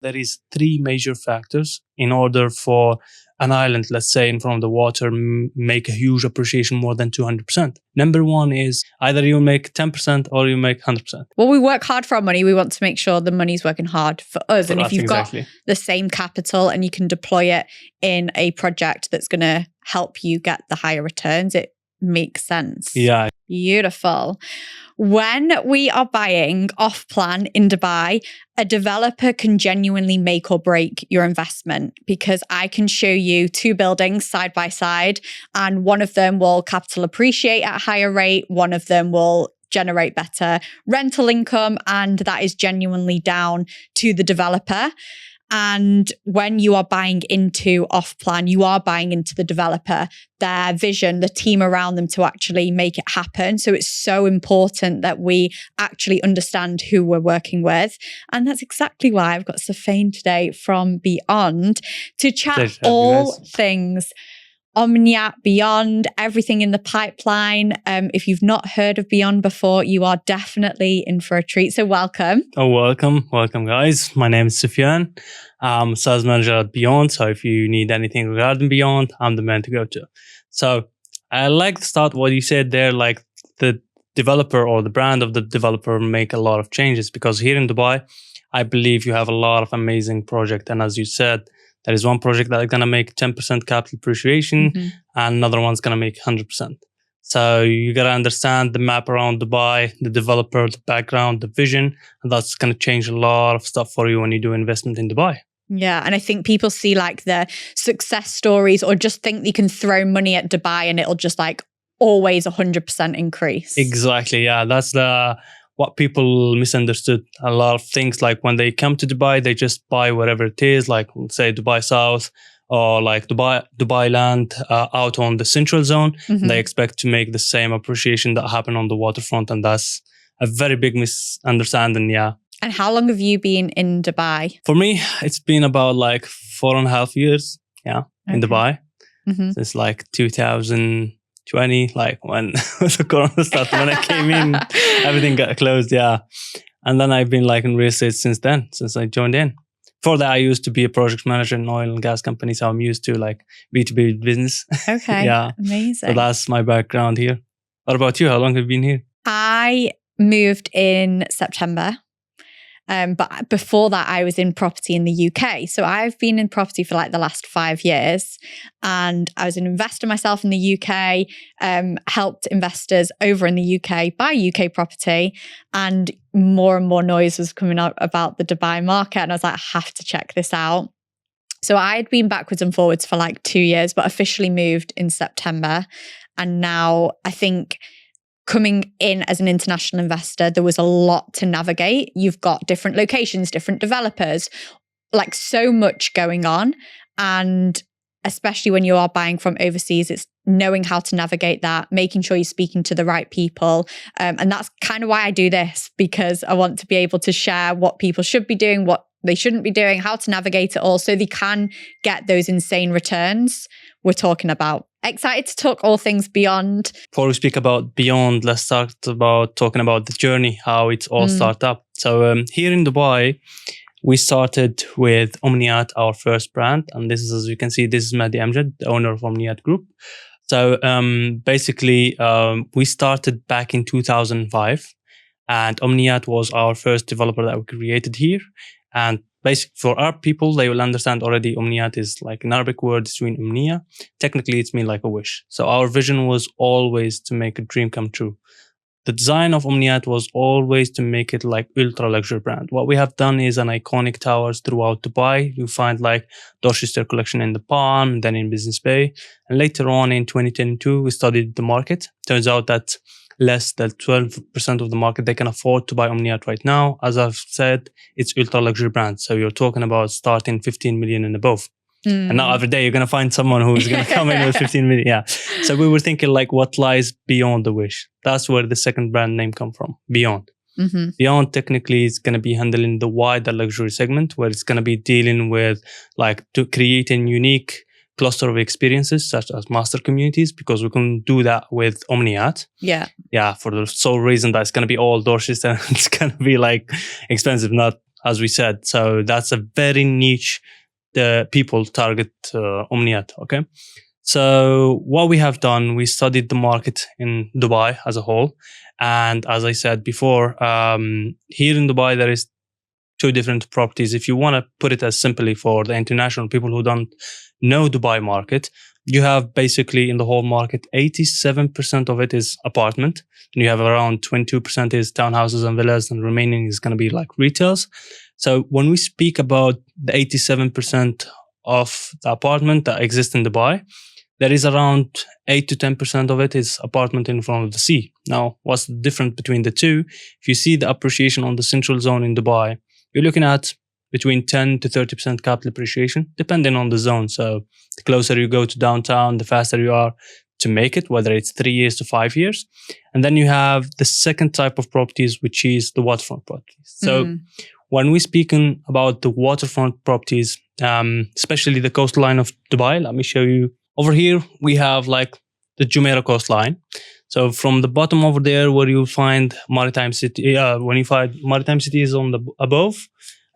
There is three major factors in order for an island, let's say, in front of the water, make a huge appreciation more than 200%. Number one is either you make 10% or you make 100%. Well, we work hard for our money. We want to make sure the money's working hard for us. And if you've got the same capital and you can deploy it in a project that's going to help you get the higher returns, it makes sense. Yeah. Beautiful. When we are buying off plan in Dubai, a developer can genuinely make or break your investment, because I can show you two buildings side by side and one of them will capital appreciate at a higher rate. One of them will generate better rental income, and that is genuinely down to the developer. And when you are buying into off plan, you are buying into the developer, their vision, the team around them to actually make it happen. So it's so important that we actually understand who we're working with. And that's exactly why I've got Soufiane today from Beyond to chat all things Omniat, Beyond, everything in the pipeline. If you've not heard of Beyond before, you are definitely in for a treat. So welcome. Oh, welcome. Welcome, guys. My name is Soufiane. I'm sales manager at Beyond. So if you need anything regarding Beyond, I'm the man to go to. So I like to start what you said there, like the developer or the brand of the developer make a lot of changes, because here in Dubai, I believe you have a lot of amazing projects. And as you said, there is one project that is going to make 10% capital appreciation, and another one's going to make 100%. So you got to understand the map around Dubai, the developer, the background, the vision, and that's going to change a lot of stuff for you when you do investment in Dubai. Yeah. And I think people see like the success stories or just think you can throw money at Dubai and it'll just like always 100% increase. Exactly. Yeah. That's what people misunderstood. A lot of things, like when they come to Dubai, they just buy whatever it is, like say Dubai South or like Dubai land out on the central zone. They expect to make the same appreciation that happened on the waterfront. And that's a very big misunderstanding. Yeah. And how long have you been in Dubai? For me, it's been about like 4.5 years. Yeah. In Dubai. Since like 2020, like when the corona started, when I came in, everything got closed. Yeah. And then I've been like in real estate since then, since I joined in. Before that, I used to be a project manager in oil and gas company. So I'm used to like B2B business. Okay. Yeah. Amazing. So that's my background here. What about you? How long have you been here? I moved in September. But before that, I was in property in the UK. So I've been in property for like the last 5 years. And I was an investor myself in the UK, helped investors over in the UK buy UK property. And more noise was coming out about the Dubai market. And I was like, I have to check this out. So I'd been backwards and forwards for like 2 years, but officially moved in September. And now I think coming in as an international investor, there was a lot to navigate. You've got different locations, different developers, like so much going on. And especially when you are buying from overseas, it's knowing how to navigate that, making sure you're speaking to the right people. And that's kind of why I do this, because I want to be able to share what people should be doing, what they shouldn't be doing, how to navigate it all so they can get those insane returns we're talking about. Excited to talk all things Beyond. Before we speak about Beyond, let's start about talking about the journey, how it's all started up. So here in Dubai, we started with Omniat, our first brand. And this is, as you can see, this is Mahdi Amjad, the owner of Omniat Group. So basically, we started back in 2005. And Omniat was our first developer that we created here. And basically, for our people, they will understand already Omniat is like an Arabic word between Umniya. Technically, it's mean like a wish. So our vision was always to make a dream come true. The design of Omniat was always to make it like ultra luxury brand. What we have done is an iconic towers throughout Dubai. You find like Dorchester collection in the Palm, then in Business Bay. And later on in 2022, we studied the market. Turns out that less than 12% of the market, they can afford to buy Omniat right now. As I've said, it's ultra luxury brand. So you're talking about starting 15 million and above. And now every day you're going to find someone who's going to come in with 15 million. Yeah. So we were thinking like what lies beyond the wish. That's where the second brand name come from, Beyond. Beyond technically is going to be handling the wider luxury segment, where it's going to be dealing with like to create a unique cluster of experiences such as master communities, because we can do that with Omniat. Yeah, for the sole reason that it's going to be all Dorchester and it's going to be like expensive, not as we said. So that's a very niche people target Omniat. Okay. So what we have done, we studied the market in Dubai as a whole. And as I said before, here in Dubai, there is 2 different properties. If you want to put it as simply for the international people who don't know Dubai market, you have basically in the whole market, 87% of it is apartment. And you have around 22% is townhouses and villas, and remaining is going to be like retails. So when we speak about the 87% of the apartment that exist in Dubai, there is around 8 to 10% of it is apartment in front of the sea. Now, what's the difference between the two? If you see the appreciation on the central zone in Dubai, you're looking at between 10 to 30% capital appreciation, depending on the zone. So the closer you go to downtown, the faster you are to make it, whether it's 3 years to 5 years. And then you have the second type of properties, which is the waterfront properties. So when we're speaking about the waterfront properties, especially the coastline of Dubai, let me show you. Over here, we have like the Jumeirah coastline. So from the bottom over there, where you'll find Maritime City, when you find Maritime City is on the above.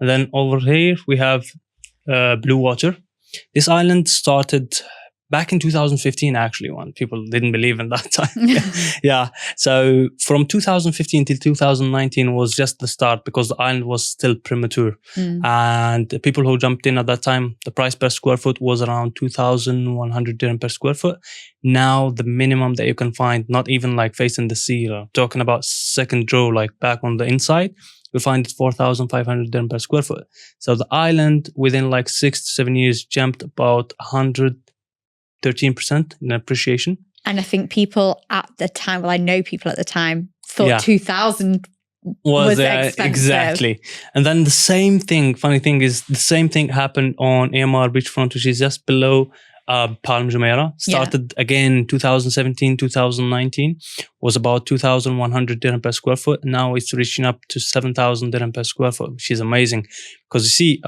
And then over here, we have Blue Water. This island started back in 2015, actually, when people didn't believe in that time. Yeah. So from 2015 till 2019 was just the start, because the island was still premature. And the people who jumped in at that time, the price per square foot was around 2,100 dirham per square foot. Now the minimum that you can find, not even like facing the sea, talking about second row, like back on the inside, you'll find it 4,500 dirham per square foot. So the island within like 6 to 7 years jumped about 113% in appreciation. And I think people at the time, well, I know people at the time thought 2,000 was expensive. Exactly. And then the same thing, funny thing is, the same thing happened on AMR Beachfront, which is just below Palm Jumeirah. Started again 2017, 2019, was about 2,100 dirham per square foot. Now it's reaching up to 7,000 dirham per square foot, which is amazing. Because you see,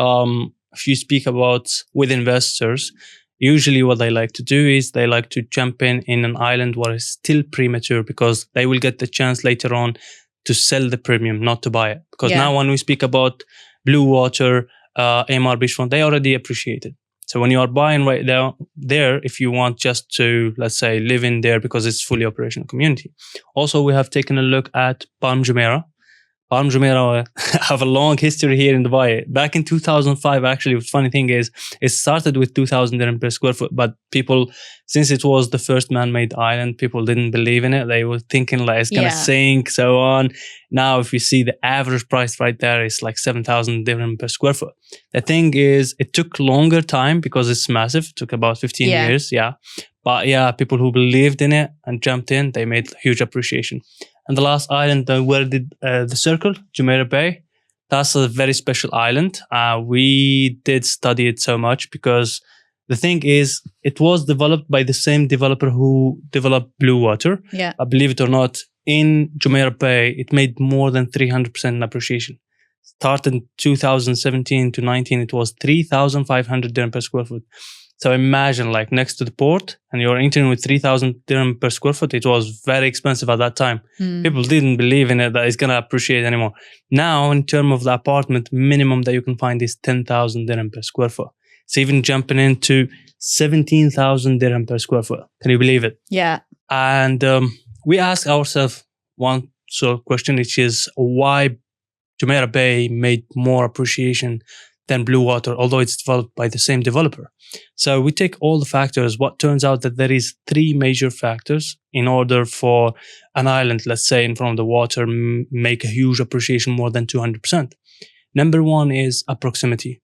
if you speak about with investors, usually what they like to do is they like to jump in an island where it's still premature, because they will get the chance later on to sell the premium, not to buy it. Because now when we speak about Blue Water, AMR Beachfront, they already appreciated. So when you are buying right there, if you want just to, let's say, live in there because it's fully operational community. Also, we have taken a look at Palm Jumeirah. Palm Jumeirah have a long history here in Dubai. Back in 2005, actually, the funny thing is, it started with 2,000 dirham per square foot, but people, since it was the first man-made island, people didn't believe in it. They were thinking like it's going to sink, so on. Now, if you see the average price right there, it's like 7,000 dirham per square foot. The thing is, it took longer time because it's massive. It took about 15 years, But people who believed in it and jumped in, they made huge appreciation. And the last island where did the circle, Jumeirah Bay, that's a very special island. We did study it so much because the thing is, it was developed by the same developer who developed Blue Water. Believe it or not, in Jumeirah Bay, it made more than 300% in appreciation. Started in 2017 to 19, it was 3,500 dirham per square foot. So imagine like next to the port and you're entering with 3,000 dirham per square foot. It was very expensive at that time. People didn't believe in it that it's going to appreciate anymore. Now, in terms of the apartment, minimum that you can find is 10,000 dirham per square foot. It's even jumping into 17,000 dirham per square foot. Can you believe it? Yeah. And we ask ourselves one question, which is why Jumeirah Bay made more appreciation than Blue Water, although it's developed by the same developer. So we take all the factors. What turns out that there is 3 major factors in order for an island, let's say in front of the water, make a huge appreciation more than 200%. Number 1 is a proximity.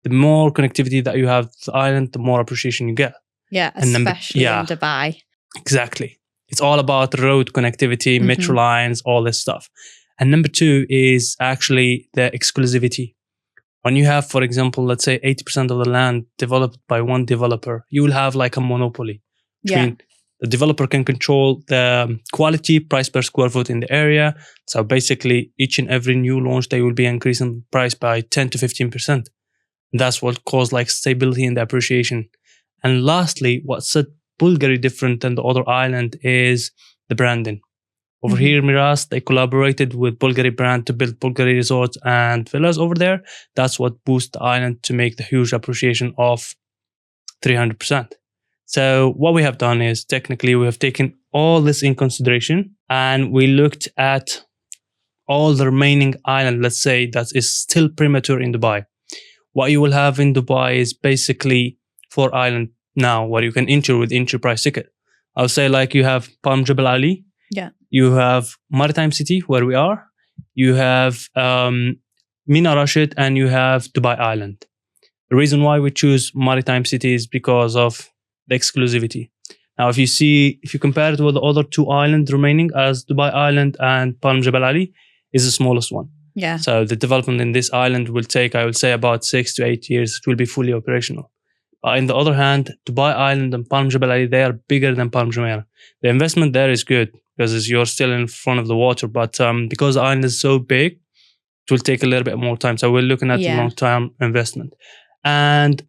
The more connectivity that you have to the island, the more appreciation you get. Yeah, especially in Dubai. Exactly. It's all about road connectivity, metro lines, all this stuff. And number 2 is actually the exclusivity. When you have, for example, let's say 80% of the land developed by one developer, you will have like a monopoly. The developer can control the quality, price per square foot in the area. So basically, each and every new launch, they will be increasing the price by 10 to 15%. That's what caused like stability in the appreciation. And lastly, what set Bulgaria different than the other island is the branding. Over Mhm. here, Miraz, they collaborated with Bulgari brand to build Bulgari resorts and villas over there. That's what boosts the island to make the huge appreciation of 300%. So what we have done is technically we have taken all this in consideration and we looked at all the remaining island, let's say, that is still premature in Dubai. What you will have in Dubai is basically 4 island now where you can enter with entry price ticket. I'll say like you have Palm Jebel Ali. Yeah. You have Maritime City where we are. You have Mina Rashid and you have Dubai Island. The reason why we choose Maritime City is because of the exclusivity. Now, if you compare it with the other 2 islands remaining as Dubai Island and Palm Jebel Ali is the smallest one. Yeah. So the development in this island will take, I would say, about 6 to 8 years. It will be fully operational. On the other hand, Dubai Island and Palm Jebel Ali, they are bigger than Palm Jumeirah. The investment there is good because you're still in front of the water. But because the island is so big, it will take a little bit more time. So we're looking at a long-term investment. And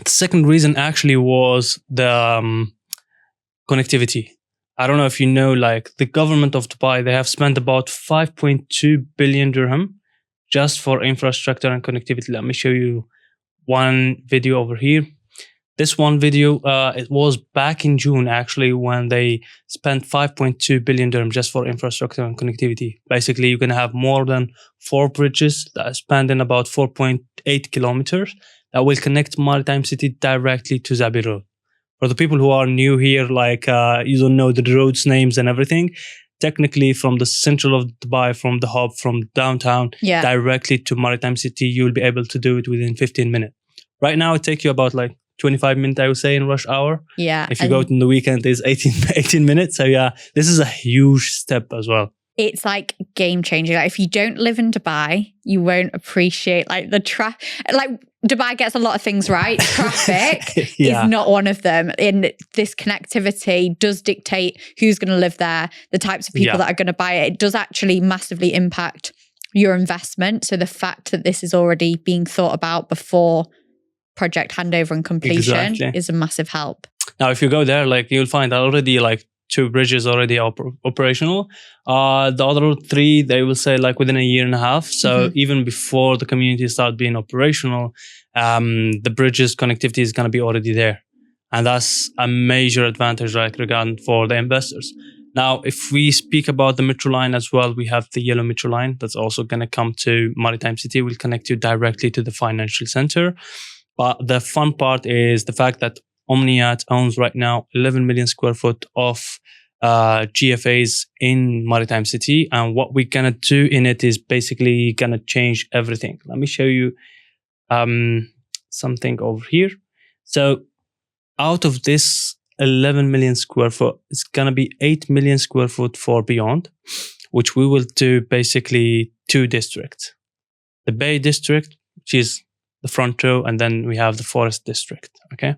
the second reason actually was the connectivity. I don't know if you know, like the government of Dubai, they have spent about 5.2 billion dirham just for infrastructure and connectivity. Let me show you one video over here. This one video, it was back in June actually when they spent 5.2 billion dirham just for infrastructure and connectivity. Basically, you're going to have more than 4 bridges that are spanning about 4.8 kilometers that will connect Maritime City directly to Zabi Road. For the people who are new here, like you don't know the roads names and everything, technically from the central of Dubai, from the hub, from downtown, directly to Maritime City, you'll be able to do it within 15 minutes. Right now, it takes you about like 25 minutes, I would say, in rush hour. Yeah. If you go in the weekend, it's 18 minutes. So yeah, this is a huge step as well. It's like game changing. Like if you don't live in Dubai, you won't appreciate like the traffic. Like Dubai gets a lot of things right. Traffic is not one of them. And this connectivity does dictate who's going to live there, the types of people that are going to buy it. It does actually massively impact your investment. So the fact that this is already being thought about before project handover and completion is a massive help. Now, if you go there, like you'll find already like 2 bridges already operational. The other 3, they will say like within a year and a half. So even before the community start being operational, the bridges connectivity is going to be already there. And that's a major advantage, like regarding for the investors. Now, if we speak about the metro line as well, we have the yellow metro line that's also going to come to Maritime City. Will connect you directly to the financial center. But the fun part is the fact that Omniat owns right now 11 million square foot of GFAs in Maritime City. And what we're going to do in it is basically going to change everything. Let me show you something over here. So out of this 11 million square foot, it's going to be 8 million square foot for Beyond, which we will do basically 2 districts. The Bay District, which is the front row, and then we have the Forest District. Okay.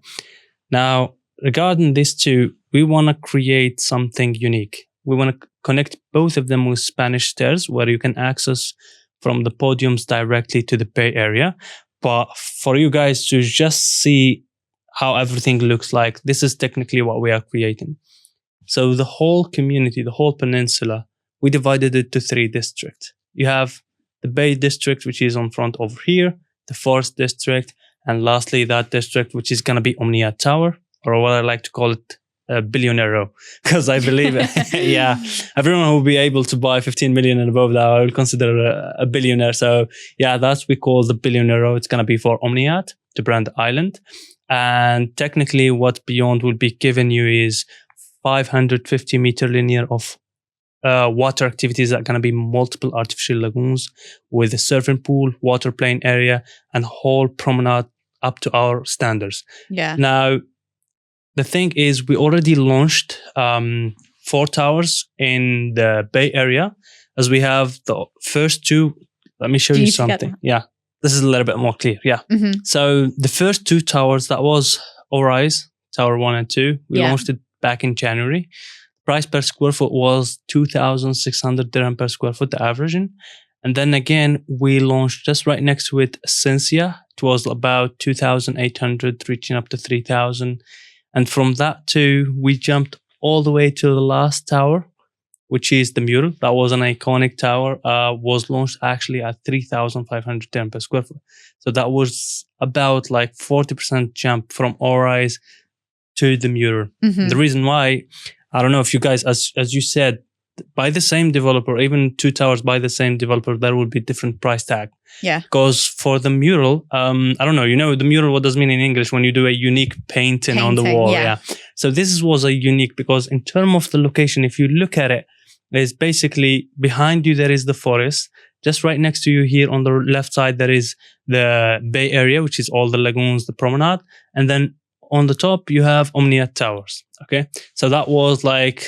Now, regarding these 2, we want to create something unique. We want to connect both of them with Spanish stairs where you can access from the podiums directly to the Bay Area. But for you guys to just see how everything looks like, this is technically what we are creating. So the whole community, the whole peninsula, we divided it to 3 districts. You have the Bay District, which is on front over here, the Forest District, and lastly, that district, which is going to be Omniat Tower, or what I like to call it, Billionaire Row, because I believe, everyone who will be able to buy 15 million and above that, I will consider a billionaire. So yeah, that's we call the Billionaire Row. It's going to be for Omniat to brand the island. And technically what Beyond will be giving you is 550 meter linear of water activities that are going to be multiple artificial lagoons with a surfing pool, water playing area, and whole promenade up to our standards. Yeah. Now, the thing is, we already launched 4 towers in the Bay Area, as we have the first 2. Let me show you something. Yeah, this is a little bit more clear. Yeah. So the first 2 towers, that was Orize, Tower 1 and 2. We launched it back in January. Price per square foot was 2,600 dirham per square foot, the averaging. And then again, we launched just right next to it, Sensia. It was about 2,800, reaching up to 3,000. And from that too, we jumped all the way to the last tower, which is the mural. That was an iconic tower, was launched actually at 3,500 dirham per square foot. So that was about like 40% jump from Ori's to the mural. Mhm. The reason why, I don't know if you guys, as you said, by the same developer, even two towers by the same developer, there will be different price tag. Yeah. Because for the mural, I don't know, the mural, what does it mean in English when you do a unique painting on the wall? Yeah. So this was a unique, because in terms of the location, if you look at it, it's basically behind you, there is the forest. Just right next to you here on the left side, there is the bay area, which is all the lagoons, the promenade. And then on the top, you have Omniat Towers. Okay. So that was like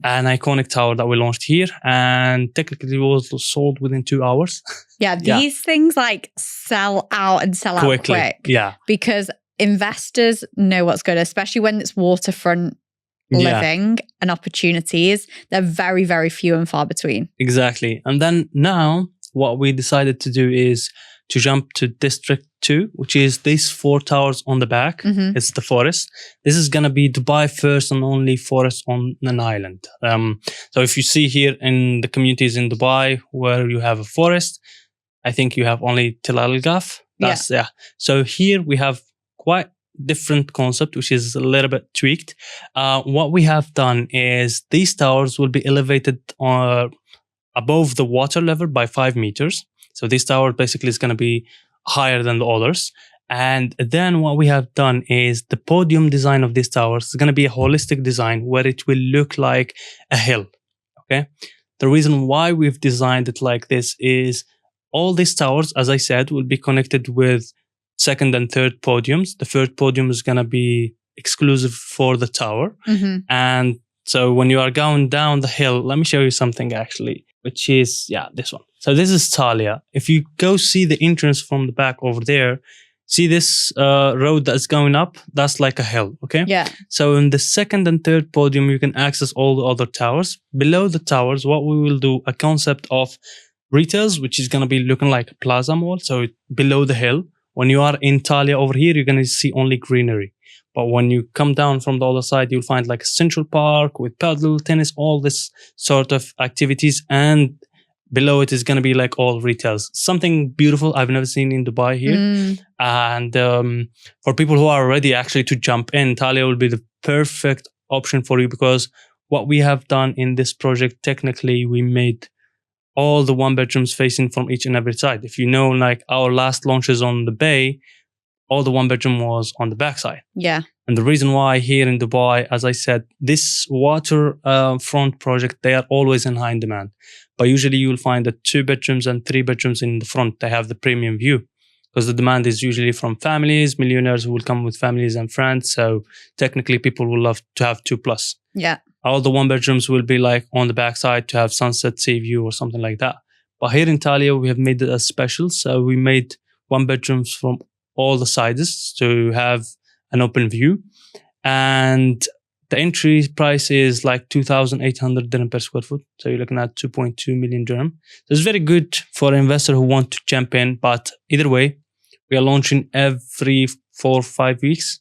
an iconic tower that we launched here, and technically it was sold within 2 hours. Yeah, these things like sell out and sell out quick. Yeah. Because investors know what's good, especially when it's waterfront living and opportunities. They're very, very few and far between. Exactly. And then now what we decided to do is to jump to District 2, which is these 4 towers on the back. Mhm. It's the forest. This is going to be Dubai first and only forest on an island. So if you see here in the communities in Dubai where you have a forest, I think you have only Tel Al Gaf. Yeah. So here we have quite different concept, which is a little bit tweaked. What we have done is these towers will be elevated above the water level by 5 meters. So this tower basically is going to be higher than the others. And then what we have done is the podium design of this tower is going to be a holistic design where it will look like a hill. Okay. The reason why we've designed it like this is all these towers, as I said, will be connected with second and third podiums. The third podium is going to be exclusive for the tower. Mhm. And so when you are going down the hill, let me show you something actually, which is, this one. So this is Talia. If you go see the entrance from the back over there, see this road that's going up? That's like a hill, okay? Yeah. So in the second and third podium, you can access all the other towers. Below the towers, what we will do, a concept of retails, which is going to be looking like a plaza mall. So below the hill, when you are in Talia over here, you're going to see only greenery. But when you come down from the other side, you'll find like a central park with paddle, tennis, all this sort of activities. And below it is going to be like all retails. Something beautiful I've never seen in Dubai here. And for people who are ready actually to jump in, Talia will be the perfect option for you, because what we have done in this project, technically, we made all the 1-bedrooms facing from each and every side. If you know, like our last launches on the bay, all the 1-bedroom was on the backside. Yeah. And the reason why here in Dubai, as I said, this waterfront project, they are always in high demand. But usually you'll find that 2-bedrooms and 3-bedrooms in the front, they have the premium view, because the demand is usually from families, millionaires who will come with families and friends. So technically people will love to have 2+. Yeah. All the 1-bedrooms will be like on the backside to have sunset sea view or something like that. But here in Talia, we have made it as special. So we made 1-bedrooms from all the sides to have an open view. And the entry price is like 2,800 dirham per square foot. So you're looking at 2.2 million dirham. So it's very good for an investor who want to jump in. But either way, we are launching every 4 or 5 weeks.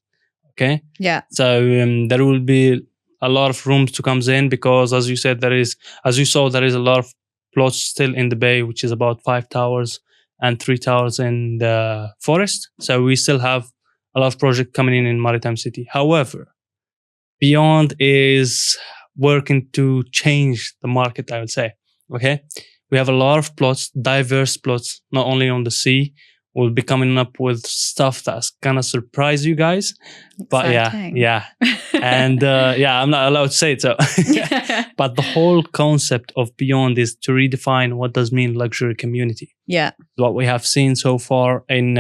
Okay. Yeah. So there will be a lot of rooms to come in, because as you said, as you saw, there is a lot of plots still in the bay, which is about 5 towers and 3 towers in the forest. So we still have a lot of projects coming in Maritime City. However, Beyond is working to change the market, I would say. Okay. We have a lot of plots, diverse plots, not only on the sea. We'll be coming up with stuff that's gonna surprise you guys. But Exciting. yeah. And I'm not allowed to say it. So, but the whole concept of Beyond is to redefine what does mean luxury community. Yeah. What we have seen so far in,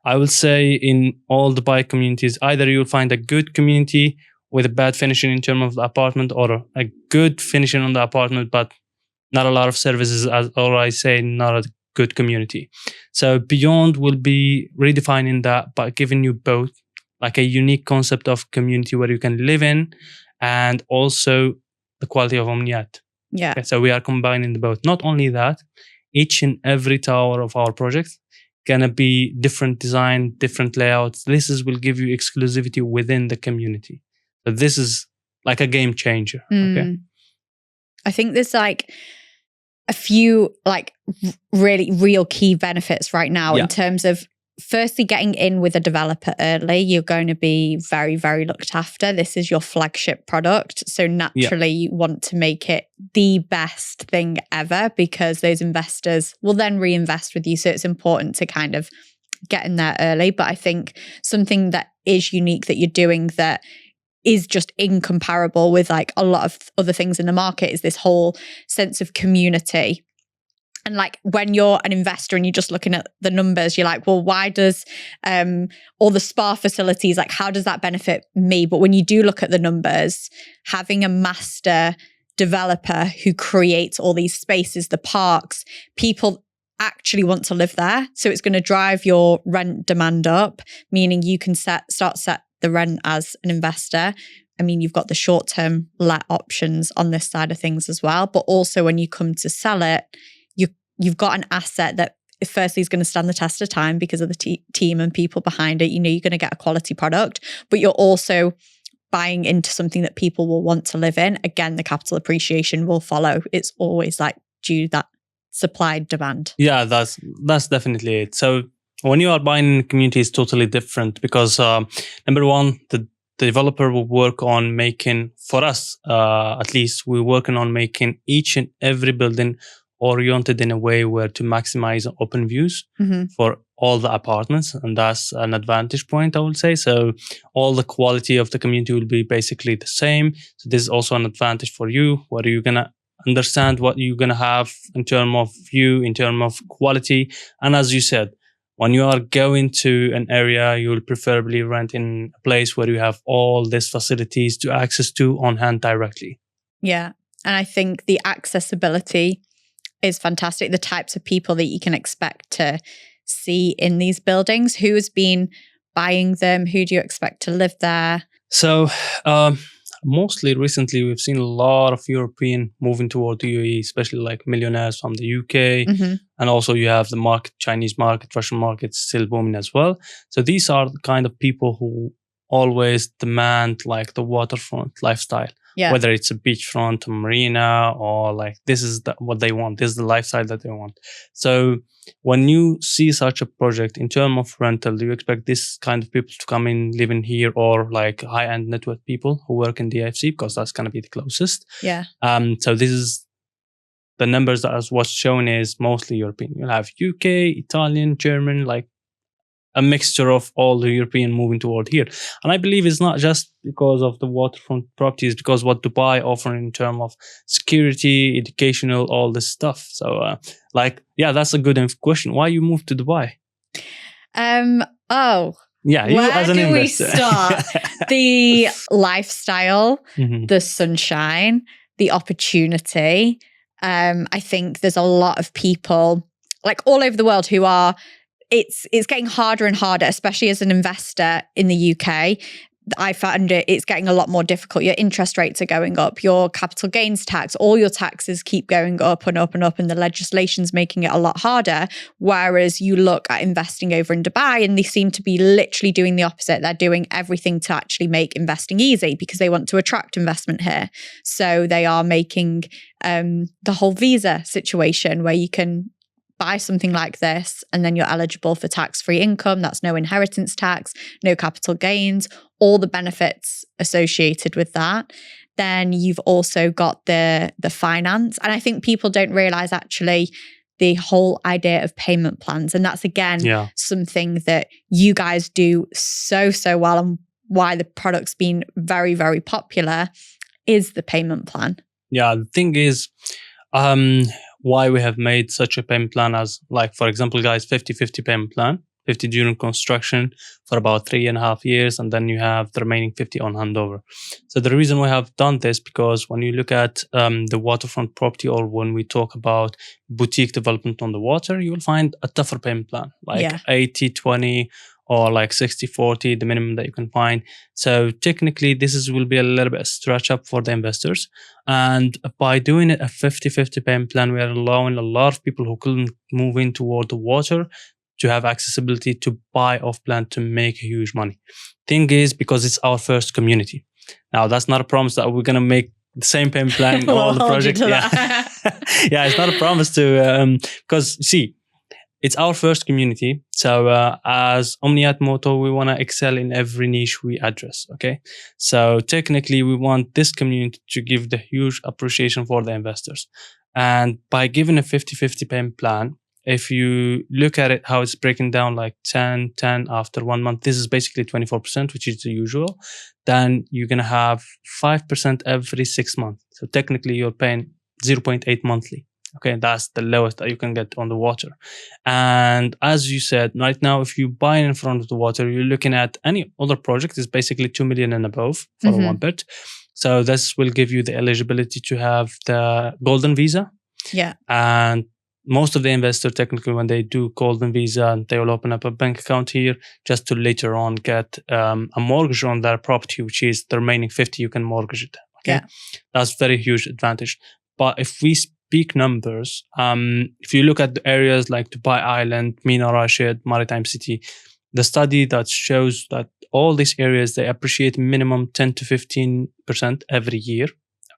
I would say in all Dubai communities, either you'll find a good community with a bad finishing in terms of the apartment, or a good finishing on the apartment, but not a lot of services, or I say not a good community. So Beyond will be redefining that, but giving you both, like a unique concept of community where you can live in, and also the quality of Omniat. Yeah. Okay, so we are combining the both. Not only that, each and every tower of our project gonna be different design, different layouts. Will give you exclusivity within the community. So this is like a game changer. Okay. I think there's like a few like really real key benefits right now in terms of firstly getting in with a developer early. You're going to be very, very looked after. This is your flagship product. So naturally you want to make it the best thing ever because those investors will then reinvest with you. So it's important to kind of get in there early. But I think something that is unique that you're doing that is just incomparable with like a lot of other things in the market is this whole sense of community. And like when you're an investor and you're just looking at the numbers, you're like, well, why does all the spa facilities, like how does that benefit me? But when you do look at the numbers, having a master developer who creates all these spaces, the parks, people actually want to live there. So it's going to drive your rent demand up, meaning you can set the rent as an investor. I mean, you've got the short-term let options on this side of things as well. But also when you come to sell it, you've got an asset that firstly is going to stand the test of time because of the team and people behind it. You know, you're going to get a quality product, but you're also buying into something that people will want to live in. Again, the capital appreciation will follow. It's always like due that supply demand. Yeah, that's definitely it. So when you are buying in a community, it's totally different because number one, the developer will work on making, for us at least, we're working on making each and every building oriented in a way where to maximize open views for all the apartments. And that's an advantage point, I would say. So all the quality of the community will be basically the same. So this is also an advantage for you, where you're going to understand what you're going to have in terms of view, in terms of quality. And as you said, when you are going to an area, you will preferably rent in a place where you have all these facilities to access to on hand directly. Yeah. And I think the accessibility is fantastic. The types of people that you can expect to see in these buildings. Who has been buying them? Who do you expect to live there? So mostly recently, we've seen a lot of European moving toward the UAE, especially like millionaires from the UK. And also you have the market, Chinese market, Russian market still booming as well. So these are the kind of people who always demand like the waterfront lifestyle. Yeah. Whether it's a beachfront, a marina, or like this is what they want. This is the lifestyle that they want. So when you see such a project in terms of rental, do you expect this kind of people to come in, live in here, or like high-end network people who work in the AFC? Because that's going to be the closest. Yeah. So this is the numbers that is what's shown is mostly European. You'll have UK, Italian, German, like a mixture of all the European moving toward here. And I believe it's not just because of the waterfront properties, because what Dubai offer in terms of security, educational, all this stuff. So that's a good question. Why you moved to Dubai? Yeah, you where as an do investor. We start? The lifestyle, the sunshine, the opportunity. I think there's a lot of people like all over the world who are it's getting harder and harder, especially as an investor in the UK. I found it's getting a lot more difficult. Your interest rates are going up, your capital gains tax, all your taxes keep going up and up and up, and the legislation's making it a lot harder. Whereas you look at investing over in Dubai and they seem to be literally doing the opposite. They're doing everything to actually make investing easy because they want to attract investment here. So they are making the whole visa situation where you can buy something like this and then you're eligible for tax-free income. That's no inheritance tax, no capital gains, all the benefits associated with that. Then you've also got the finance. And I think people don't realize actually the whole idea of payment plans. And that's again, something that you guys do so well, and why the product's been very, very popular is the payment plan. Yeah, the thing is, why we have made such a payment plan as, like, for example, guys, 50-50 payment plan, 50 during construction for about 3.5 years, and then you have the remaining 50 on handover. So the reason we have done this, because when you look at the waterfront property, or when we talk about boutique development on the water, you will find a tougher payment plan, like 80-20 or like 60-40, the minimum that you can find. So technically, will be a little bit stretch up for the investors. And by doing it a 50-50 payment plan, we are allowing a lot of people who couldn't move in toward the water to have accessibility to buy off plan to make huge money. Thing is, because it's our first community. Now, that's not a promise that we're going to make the same payment plan, We'll all the hold you projects. to Yeah, that. yeah, it's not a promise to because see, it's our first community. So as Omniat motto, we want to excel in every niche we address. Okay, so technically, we want this community to give the huge appreciation for the investors, and by giving a 50-50 payment plan. If you look at it, how it's breaking down like 10 after 1 month, this is basically 24%, which is the usual. Then you're going to have 5% every 6 months. So technically you're paying 0.8 monthly. Okay, that's the lowest that you can get on the water. And as you said, right now, if you buy in front of the water, you're looking at any other project is basically 2 million and above for a one bit. So this will give you the eligibility to have the golden visa. Yeah. And most of the investors, technically, when they do golden visa, they will open up a bank account here just to later on get a mortgage on their property, which is the remaining 50, you can mortgage it. Okay, yeah. That's very huge advantage. But if we speak numbers, if you look at the areas like Dubai Island, Mina Rashid, Maritime City, the study that shows that all these areas, they appreciate minimum 10 to 15% every year.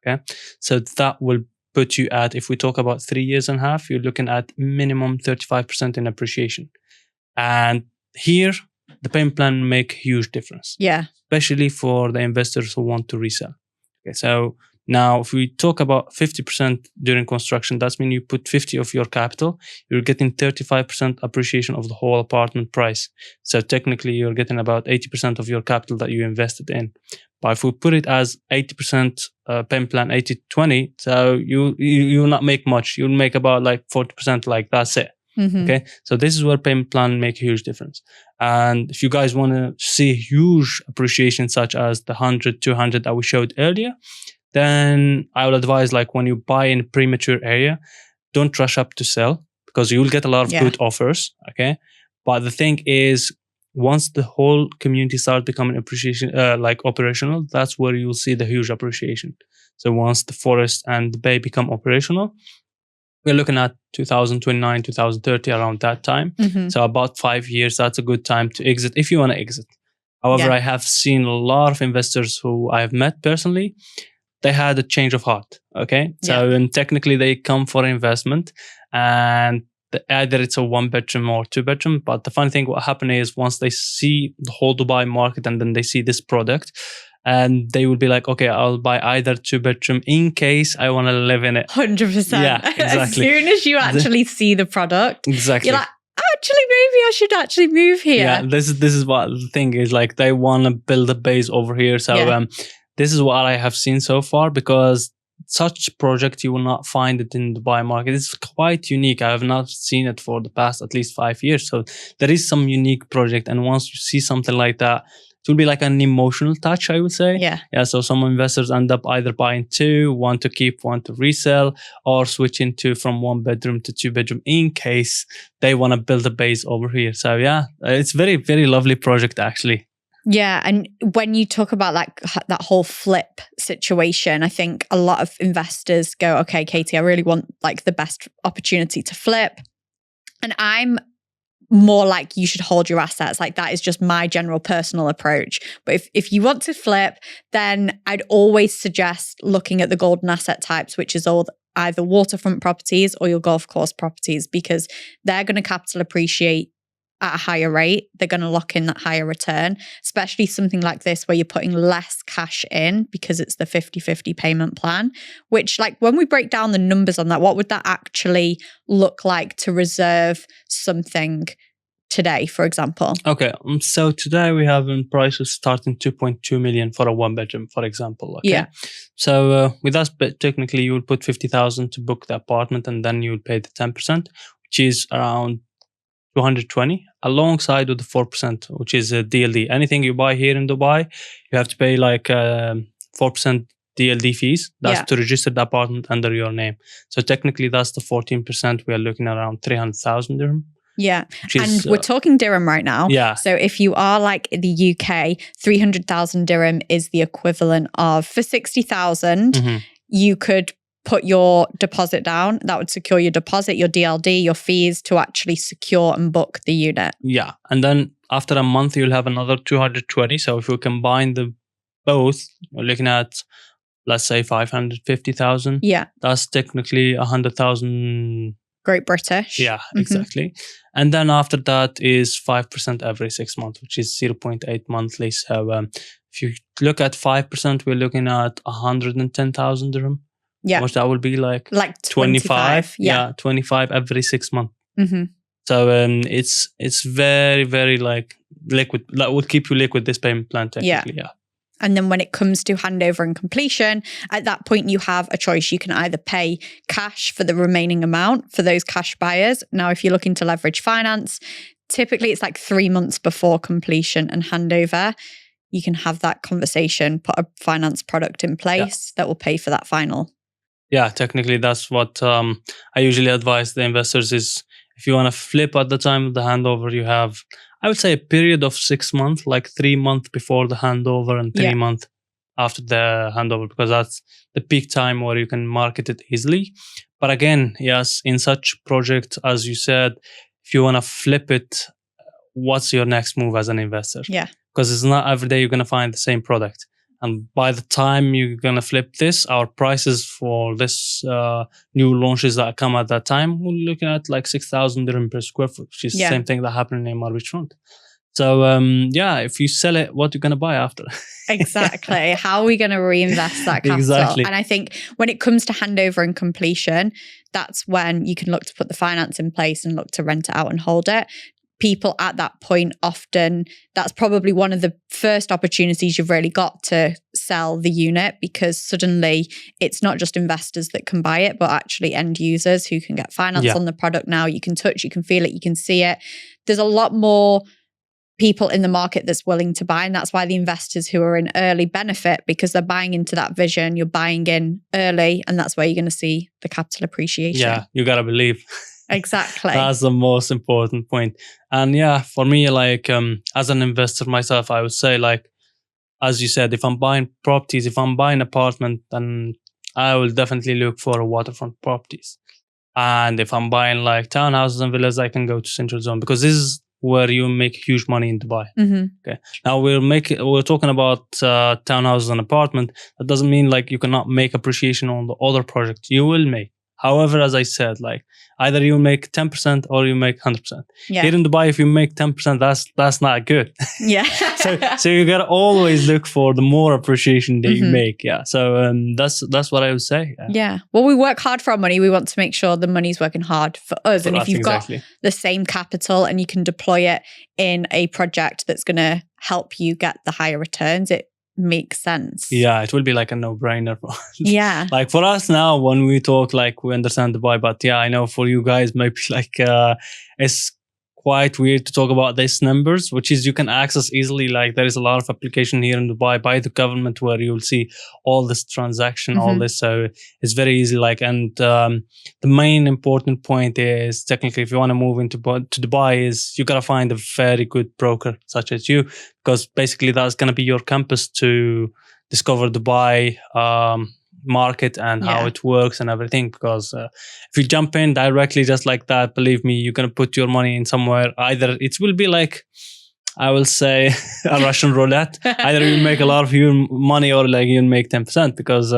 Okay, so that will put you at, if we talk about 3 years and a half, you're looking at minimum 35% in appreciation. And here, the payment plan make a huge difference. Yeah. Especially for the investors who want to resell. Okay, so now if we talk about 50% during construction, that's mean you put 50 of your capital, you're getting 35% appreciation of the whole apartment price. So technically, you're getting about 80% of your capital that you invested in. But if we put it as 80% payment plan, 80-20, so you will not make much. You'll make about like 40%, like that's it. Okay, so this is where payment plan make a huge difference. And if you guys want to see huge appreciation, such as the 100, 200 that we showed earlier, then I would advise, like when you buy in a premature area, don't rush up to sell because you'll get a lot of good offers. Okay, but the thing is, once the whole community starts becoming operational, that's where you'll see the huge appreciation. So once the forest and the bay become operational, we're looking at 2029, 2030, around that time. So about 5 years, that's a good time to exit if you want to exit. However, I have seen a lot of investors who I have met personally, they had a change of heart. Okay, so and technically they come for investment, and either it's a 1 bedroom or 2 bedroom. But the funny thing, what happened is once they see the whole Dubai market and then they see this product, and they will be like, okay, I'll buy either 2 bedroom in case I want to live in it. 100%. Yeah, exactly. As soon as you actually see the product, exactly, you're like, actually, maybe I should actually move here. Yeah, this is what the thing is, like they want to build a base over here. So this is what I have seen so far, because such project you will not find it in the Dubai market. It's quite unique. I have not seen it for the past at least 5 years. So there is some unique project, and once you see something like that, it will be like an emotional touch, I would say. Yeah. So some investors end up either buying 2, one to keep, one to resell, or switching from 1 bedroom to 2 bedroom in case they want to build a base over here. So yeah, it's very, very lovely project actually. Yeah, and when you talk about like that whole flip situation, I think a lot of investors go, okay, Katie, I really want like the best opportunity to flip. And I'm more like, you should hold your assets. Like that is just my general personal approach. But if you want to flip, then I'd always suggest looking at the golden asset types, which is all either waterfront properties or your golf course properties, because they're going to capital appreciate at a higher rate. They're going to lock in that higher return, especially something like this where you're putting less cash in because it's the 50-50 payment plan, which like when we break down the numbers on that, what would that actually look like to reserve something today, for example? Okay, so today we have in prices starting 2.2 million for a 1 bedroom, for example. Okay? Yeah. So with us, but technically you will put 50,000 to book the apartment, and then you will pay the 10%, which is around 220 alongside with the 4%, which is a DLD. Anything you buy here in Dubai, you have to pay like 4% DLD fees. That's to register the apartment under your name. So technically that's the 14%. We are looking at around 300,000 dirham. Yeah. And we're talking dirham right now. Yeah. So if you are like the UK, 300,000 dirham is the equivalent of, for 60,000, you could put your deposit down. That would secure your deposit, your DLD, your fees to actually secure and book the unit. Yeah. And then after a month, you'll have another 220. So if you combine the both, you're looking at let's say 550,000. Yeah. That's technically 100,000. Great British. Yeah, exactly. And then after that is 5% every 6 months, which is 0.8 monthly. So if you look at 5%, we're looking at 110,000 dirham. Yeah. Which that would be like 25. Yeah, 25 every 6 months. Mm-hmm. So it's very, very like liquid. That would keep you liquid, this payment plan technically. Yeah. And then when it comes to handover and completion, at that point you have a choice. You can either pay cash for the remaining amount for those cash buyers. Now, if you're looking to leverage finance, typically it's like 3 months before completion and handover. You can have that conversation, put a finance product in place that will pay for that final. Yeah, technically that's what I usually advise the investors is if you want to flip at the time of the handover, you have, I would say, a period of 6 months, like 3 months before the handover and 3 months after the handover, because that's the peak time where you can market it easily. But again, yes, in such project, as you said, if you want to flip it, what's your next move as an investor? Yeah. Because it's not every day you're going to find the same product. And by the time you're going to flip this, our prices for this new launches that come at that time, we're looking at like 6,000 dirham per square foot, which is the same thing that happened in Waterfront. So, if you sell it, what are you going to buy after? Exactly. How are we going to reinvest that capital? Exactly. And I think when it comes to handover and completion, that's when you can look to put the finance in place and look to rent it out and hold it. People at that point often, that's probably one of the first opportunities you've really got to sell the unit, because suddenly it's not just investors that can buy it, but actually end users who can get finance on the product now. You can touch, you can feel it, you can see it. There's a lot more people in the market that's willing to buy. And that's why the investors who are in early benefit, because they're buying into that vision. You're buying in early, and that's where you're going to see the capital appreciation. Yeah, you got to believe. Exactly. That's the most important point. And for me, like as an investor myself, I would say, like, as you said, if I'm buying properties, if I'm buying apartment, then I will definitely look for waterfront properties. And if I'm buying like townhouses and villas, I can go to Central Zone, because this is where you make huge money in Dubai. Mm-hmm. Okay. Now we're talking about townhouses and apartment. That doesn't mean like you cannot make appreciation on the other project. You will make. However, as I said, like either you make 10% or you make 100%. Yeah. Here in Dubai, if you make 10%, that's not good. Yeah. so you gotta always look for the more appreciation that you make. Yeah. So that's what I would say. Yeah. Well, we work hard for our money. We want to make sure the money's working hard for us. And if you've got the same capital and you can deploy it in a project that's going to help you get the higher returns, it makes sense. Yeah, it will be like a no-brainer. Yeah. Like for us now, when we talk, like we understand Dubai, but I know for you guys, maybe like it's quite weird to talk about these numbers, which is you can access easily. Like there is a lot of application here in Dubai by the government where you'll see all this transaction, all this. So it's very easy. Like, and the main important point is technically, if you want to move to Dubai, is you got to find a very good broker such as you, because basically that's going to be your compass to discover Dubai market and how it works and everything. Because if you jump in directly just like that, believe me, you're going to put your money in somewhere. Either it will be like, I will say, a Russian roulette. Either you make a lot of your money or like you make 10%, because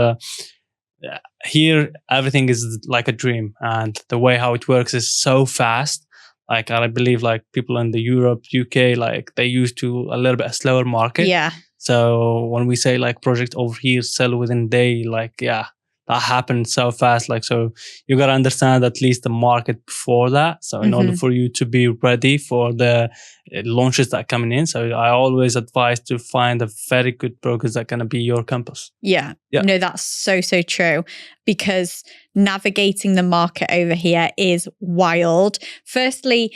here everything is like a dream, and the way how it works is so fast. Like I believe like people in the Europe, UK, like they used to a little bit a slower market. Yeah. So when we say like project over here sell within a day, like that happened so fast. Like, so you got to understand at least the market before that. So in order for you to be ready for the launches that are coming in. So I always advise to find a very good brokers that gonna be your compass. Yeah. No, that's so true, because navigating the market over here is wild. Firstly,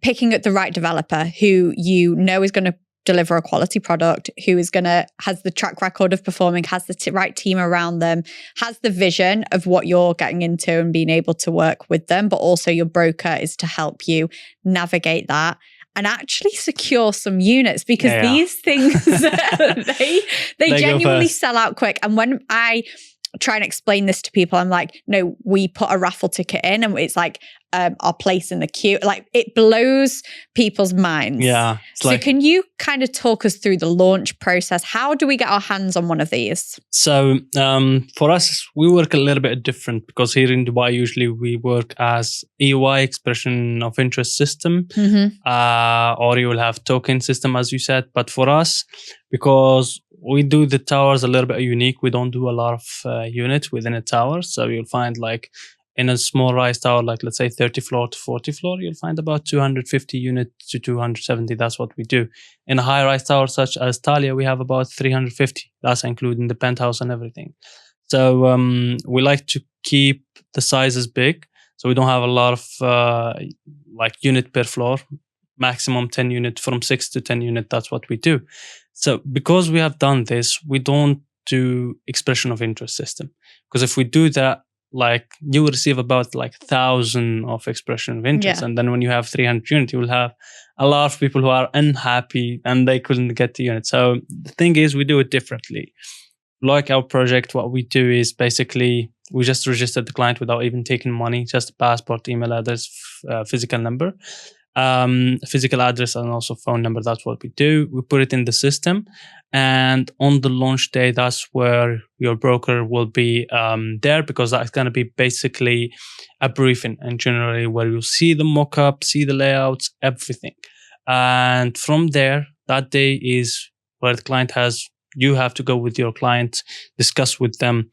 picking up the right developer who you know is going to deliver a quality product, who is has the track record of performing, has the right team around them, has the vision of what you're getting into and being able to work with them, but also your broker is to help you navigate that and actually secure some units, because these things, they genuinely sell out quick. And when I try and explain this to people. I'm like, no, we put a raffle ticket in and it's like our place in the queue. Like it blows people's minds. Yeah. So can you kind of talk us through the launch process? How do we get our hands on one of these? So for us, we work a little bit different because here in Dubai, usually we work as EY, expression of interest system, or you will have token system, as you said. But for us, because we do the towers a little bit unique, we don't do a lot of units within a tower. So you'll find like in a small rise tower, like let's say 30 floor to 40 floor, you'll find about 250 units to 270. That's what we do. In a high rise tower such as Talia, we have about 350. That's including the penthouse and everything. So we like to keep the sizes big. So we don't have a lot of like unit per floor, maximum 10 unit, from 6 to 10 unit. That's what we do. So because we have done this, we don't do expression of interest system. Because if we do that, like you will receive about like 1,000 of expression of interest. And then when you have 300 units, you will have a lot of people who are unhappy and they couldn't get the unit. So the thing is, we do it differently. Like our project, what we do is basically we just register the client without even taking money, just a passport, email address, physical number, physical address, and also phone number. That's what we do. We put it in the system, and on the launch day, that's where your broker will be there, because that's going to be basically a briefing, and generally where you'll see the mock-up, see the layouts, everything. And from there, that day is where the client has, you have to go with your client, discuss with them,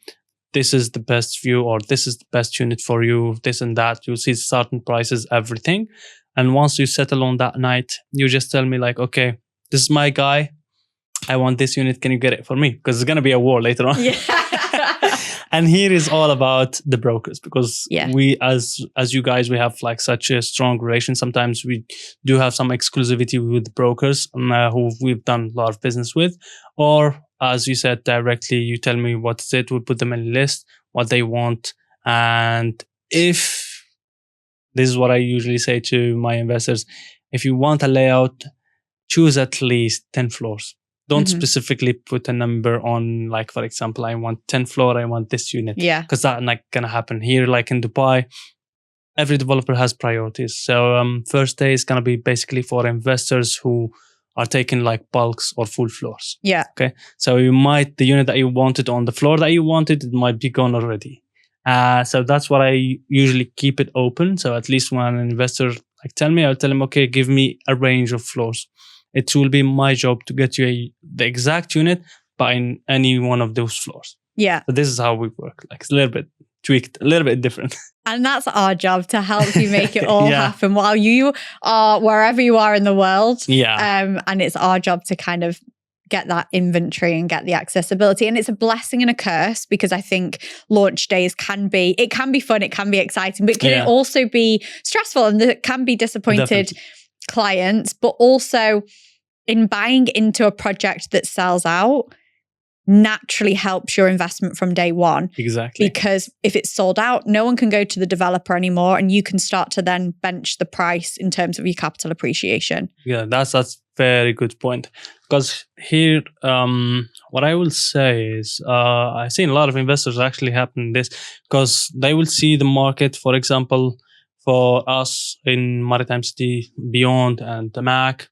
this is the best view, or this is the best unit for you, this and that. You'll see certain prices, everything. And once you settle on that night, you just tell me like, okay, this is my guy. I want this unit. Can you get it for me? Because it's going to be a war later on. Yeah. And here is all about the brokers, because we, as you guys, we have like such a strong relation. Sometimes we do have some exclusivity with brokers who we've done a lot of business with. Or as you said, directly, you tell me what is it. We put them in a list, what they want. And if, this is what I usually say to my investors, if you want a layout, choose at least 10 floors. Don't specifically put a number on, like, for example, I want 10 floor, I want this unit. Yeah. Because that's not going to happen. Here, like in Dubai, every developer has priorities. So first day is going to be basically for investors who are taking like bulks or full floors. Yeah. Okay. So you might, the unit that you wanted on the floor that you wanted, it might be gone already. So that's what I usually keep it open. So at least when an investor like tell me, I'll tell him, okay, give me a range of floors. It will be my job to get you the exact unit by in any one of those floors. Yeah. So this is how we work. Like it's a little bit tweaked, a little bit different. And that's our job, to help you make it all happen while you are wherever you are in the world. Yeah. And it's our job to kind of get that inventory and get the accessibility. And it's a blessing and a curse, because I think launch days can be fun, it can be exciting, but can it also be stressful, and there can be disappointed clients. But also, in buying into a project that sells out naturally helps your investment from day one. Exactly. Because if it's sold out, no one can go to the developer anymore, and you can start to then bench the price in terms of your capital appreciation. Yeah, that's very good point. Because here, what I will say is, I've seen a lot of investors actually happen this, because they will see the market, for example, for us in Maritime City, Beyond, and the Mac,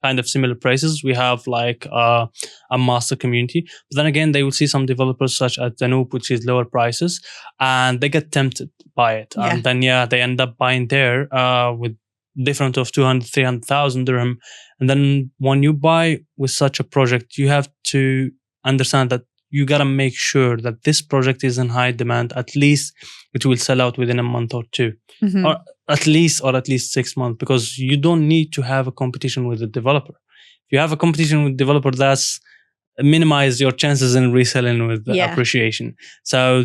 kind of similar prices. We have like a master community. But then again, they will see some developers such as Danube, which is lower prices, and they get tempted by it. Yeah. And then, they end up buying there with different of 200, 300,000 dirham. And then when you buy with such a project, you have to understand that you got to make sure that this project is in high demand. At least it will sell out within a month or two, or at least 6 months, because you don't need to have a competition with the developer. If you have a competition with the developer, that's minimize your chances in reselling with the appreciation. So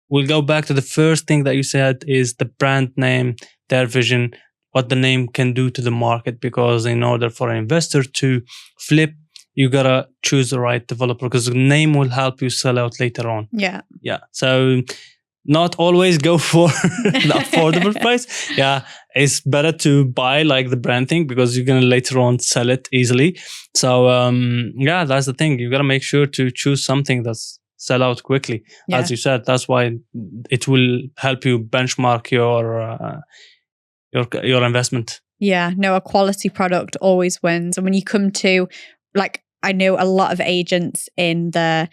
we'll go back to the first thing that you said is the brand name, their vision, what the name can do to the market. Because in order for an investor to flip, you gotta choose the right developer, because the name will help you sell out later on. Yeah. So not always go for the affordable price. Yeah, it's better to buy like the brand thing, because you're gonna later on sell it easily. So that's the thing. You gotta make sure to choose something that's sell out quickly. Yeah. As you said, that's why it will help you benchmark your investment. Yeah, no, a quality product always wins. And when you come to, like, I know a lot of agents in the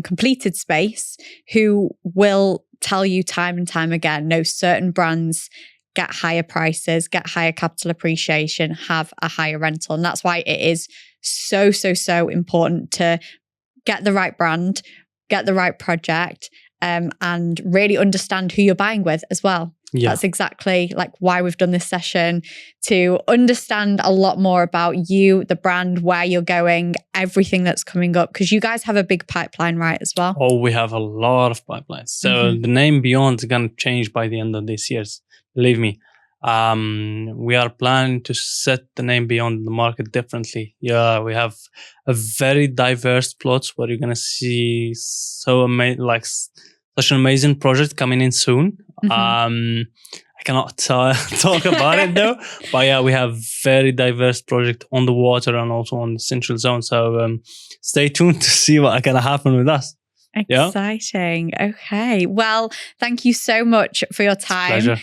completed space who will tell you time and time again, no, certain brands get higher prices, get higher capital appreciation, have a higher rental. And that's why it is so, so, so important to get the right brand, get the right project, and really understand who you're buying with as well. Yeah. That's exactly like why we've done this session, to understand a lot more about you, the brand, where you're going, everything that's coming up, because you guys have a big pipeline, right, as well? Oh, we have a lot of pipelines. So the name Beyond is going to change by the end of this year. Believe me. We are planning to set the name Beyond the market differently. Yeah, we have a very diverse plots where you're going to see such an amazing project coming in soon. I cannot talk about it though, but yeah, we have very diverse project on the water and also on the central zone. So stay tuned to see what's going to happen with us. Exciting. Yeah? Okay. Well, thank you so much for your time. It's a pleasure.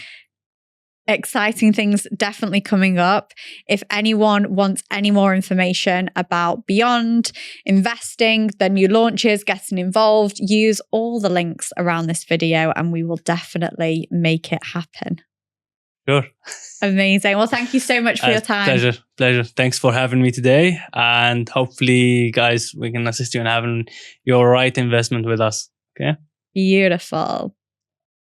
Exciting things definitely coming up. If anyone wants any more information about Beyond, investing, the new launches, getting involved, use all the links around this video and we will definitely make it happen. Sure. Amazing. Well, thank you so much for your time. Pleasure. Thanks for having me today. And hopefully, guys, we can assist you in having your right investment with us. Okay. Beautiful.